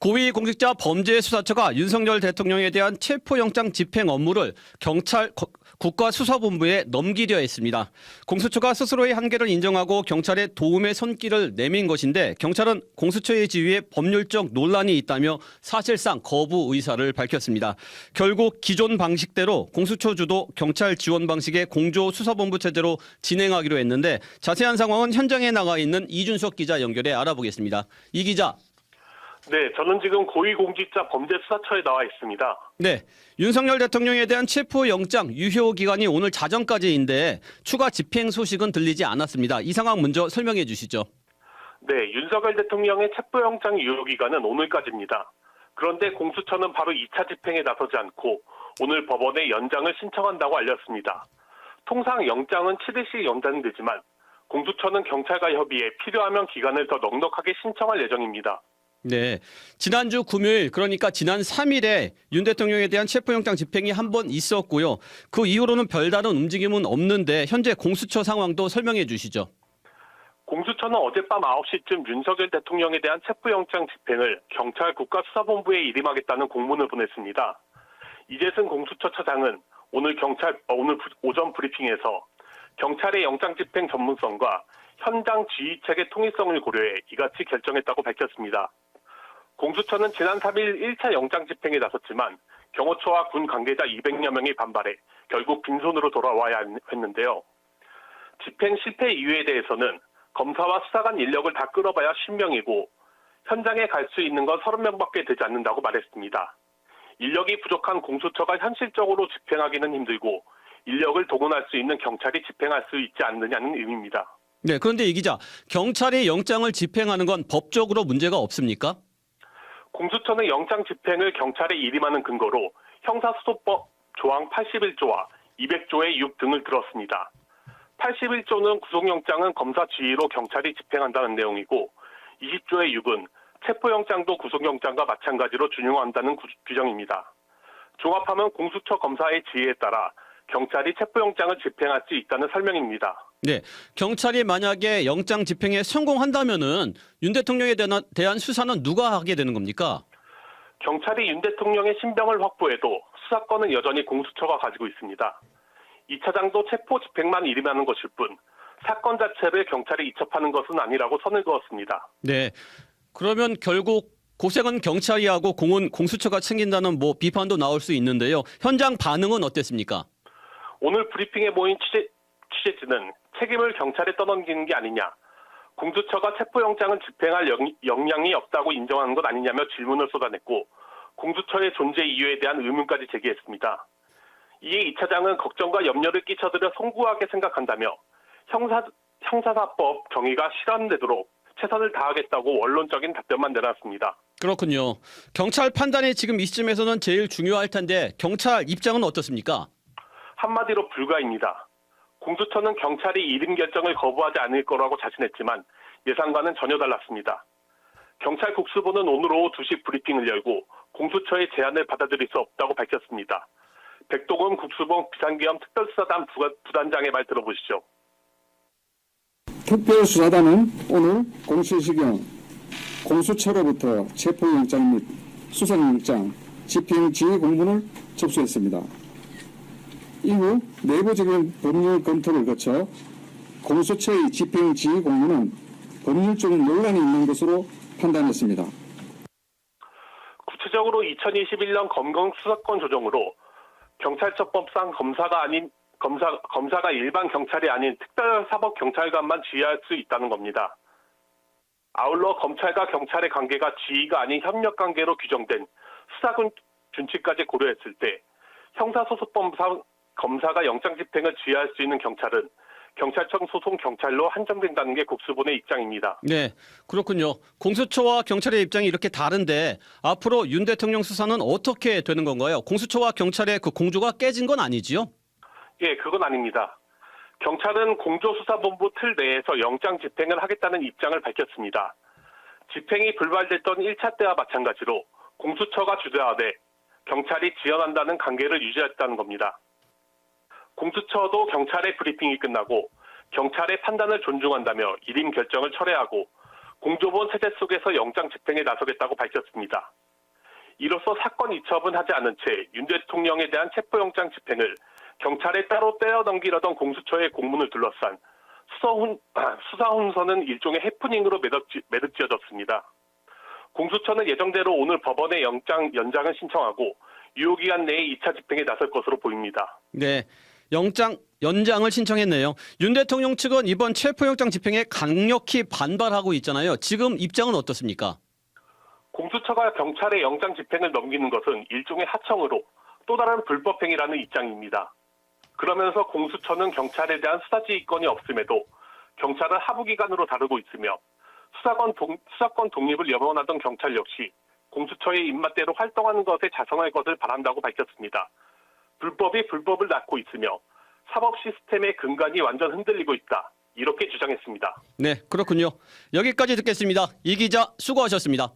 고위공직자 범죄수사처가 윤석열 대통령에 대한 체포영장 집행 업무를 경찰 국가수사본부에 넘기려 했습니다. 공수처가 스스로의 한계를 인정하고 경찰에 도움의 손길을 내민 것인데 경찰은 공수처의 지위에 법률적 논란이 있다며 사실상 거부 의사를 밝혔습니다. 결국 기존 방식대로 공수처 주도 경찰 지원 방식의 공조수사본부 체제로 진행하기로 했는데 자세한 상황은 현장에 나가 있는 이준석 기자 연결해 알아보겠습니다. 이 기자. 네, 저는 지금 고위공직자 범죄수사처에 나와 있습니다. 네, 윤석열 대통령에 대한 체포영장 유효 기간이 오늘 자정까지인데 추가 집행 소식은 들리지 않았습니다. 이 상황 먼저 설명해 주시죠. 네, 윤석열 대통령의 체포영장 유효 기간은 오늘까지입니다. 그런데 공수처는 바로 2차 집행에 나서지 않고 오늘 법원에 연장을 신청한다고 알렸습니다. 통상 영장은 7일씩 연장되지만 공수처는 경찰과 협의해 필요하면 기간을 더 넉넉하게 신청할 예정입니다. 네, 지난주 금요일 그러니까 지난 3일에 윤 대통령에 대한 체포영장 집행이 한 번 있었고요. 그 이후로는 별다른 움직임은 없는데 현재 공수처 상황도 설명해 주시죠. 공수처는 어젯밤 9시쯤 윤석열 대통령에 대한 체포영장 집행을 경찰 국가수사본부에 일임하겠다는 공문을 보냈습니다. 이재승 공수처처장은 오늘 오전 브리핑에서 경찰의 영장 집행 전문성과 현장 지휘체계 통일성을 고려해 이같이 결정했다고 밝혔습니다. 공수처는 지난 3일 1차 영장 집행에 나섰지만 경호처와 군 관계자 200여 명이 반발해 결국 빈손으로 돌아와야 했는데요. 집행 실패 이유에 대해서는 검사와 수사관 인력을 다 끌어봐야 10명이고 현장에 갈 수 있는 건 30명밖에 되지 않는다고 말했습니다. 인력이 부족한 공수처가 현실적으로 집행하기는 힘들고 인력을 동원할 수 있는 경찰이 집행할 수 있지 않느냐는 의미입니다. 네, 그런데 이 기자, 경찰이 영장을 집행하는 건 법적으로 문제가 없습니까? 공수처는 영장 집행을 경찰에 일임하는 근거로 형사소송법 조항 81조와 200조의 6 등을 들었습니다. 81조는 구속영장은 검사 지휘로 경찰이 집행한다는 내용이고 20조의 6은 체포영장도 구속영장과 마찬가지로 준용한다는 규정입니다. 종합하면 공수처 검사의 지휘에 따라 경찰이 체포영장을 집행할 수 있다는 설명입니다. 네, 경찰이 만약에 영장 집행에 성공한다면은 윤 대통령에 대한 수사는 누가 하게 되는 겁니까? 경찰이 윤 대통령의 신병을 확보해도 수사권은 여전히 공수처가 가지고 있습니다. 2차장도 체포 집행만 일임하는 것일 뿐 사건 자체를 경찰에 이첩하는 것은 아니라고 선을 그었습니다. 네, 그러면 결국 고생은 경찰이 하고 공은 공수처가 챙긴다는 비판도 나올 수 있는데요. 현장 반응은 어땠습니까? 오늘 브리핑에 모인 취재진은 책임을 경찰에 떠넘기는 게 아니냐, 공수처가 체포영장을 집행할 역량이 없다고 인정하는 것 아니냐며 질문을 쏟아냈고 공수처의 존재 이유에 대한 의문까지 제기했습니다. 이에 2차장은 걱정과 염려를 끼쳐드려 송구하게 생각한다며 형사사법 정의가 실현되도록 최선을 다하겠다고 원론적인 답변만 내놨습니다. 그렇군요. 경찰 판단이 지금 이 시점에서는 제일 중요할 텐데 경찰 입장은 어떻습니까? 한마디로 불가입니다. 공수처는 경찰이 이름 결정을 거부하지 않을 거라고 자신했지만 예상과는 전혀 달랐습니다. 경찰 국수부는 오늘 오후 2시 브리핑을 열고 공수처의 제안을 받아들일 수 없다고 밝혔습니다. 백동원 국수본 비상계엄 특별수사단 부단장의 말 들어보시죠. 특별수사단은 오늘 03시경 공수처로부터 체포영장 및 수사영장 집행 지휘 공문을 접수했습니다. 이후 내부적인 법률 검토를 거쳐 공수처의 집행 지휘 공문은 법률적 논란이 있는 것으로 판단했습니다. 구체적으로 2021년 검경 수사권 조정으로 경찰처법상 검사가 일반 경찰이 아닌 특별사법경찰관만 지휘할 수 있다는 겁니다. 아울러 검찰과 경찰의 관계가 지휘가 아닌 협력관계로 규정된 수사군 준칙까지 고려했을 때 형사소송법상 검사가 영장 집행을 지휘할 수 있는 경찰은 경찰청 소속 경찰로 한정된다는 게 국수본의 입장입니다. 네, 그렇군요. 공수처와 경찰의 입장이 이렇게 다른데 앞으로 윤 대통령 수사는 어떻게 되는 건가요? 공수처와 경찰의 그 공조가 깨진 건 아니지요? 예, 그건 아닙니다. 경찰은 공조수사본부 틀 내에서 영장 집행을 하겠다는 입장을 밝혔습니다. 집행이 불발됐던 1차 때와 마찬가지로 공수처가 주도하되 경찰이 지원한다는 관계를 유지했다는 겁니다. 공수처도 경찰의 브리핑이 끝나고 경찰의 판단을 존중한다며 일임 결정을 철회하고 공조본 체제 속에서 영장 집행에 나서겠다고 밝혔습니다. 이로써 사건 이첩은 하지 않은 채 윤 대통령에 대한 체포영장 집행을 경찰에 따로 떼어넘기려던 공수처의 공문을 둘러싼 수사 혼선은 일종의 해프닝으로 매듭지어졌습니다. 공수처는 예정대로 오늘 법원에 영장 연장을 신청하고 유효기간 내에 2차 집행에 나설 것으로 보입니다. 네, 영장 연장을 신청했네요. 윤 대통령 측은 이번 체포영장 집행에 강력히 반발하고 있잖아요. 지금 입장은 어떻습니까? 공수처가 경찰에 영장 집행을 넘기는 것은 일종의 하청으로 또 다른 불법행위라는 입장입니다. 그러면서 공수처는 경찰에 대한 수사지휘권이 없음에도 경찰을 하부기관으로 다루고 있으며 수사권 독립을 염원하던 경찰 역시 공수처의 입맛대로 활동하는 것에 자성할 것을 바란다고 밝혔습니다. 불법이 불법을 낳고 있으며 사법 시스템의 근간이 완전 흔들리고 있다. 이렇게 주장했습니다. 네, 그렇군요. 여기까지 듣겠습니다. 이 기자 수고하셨습니다.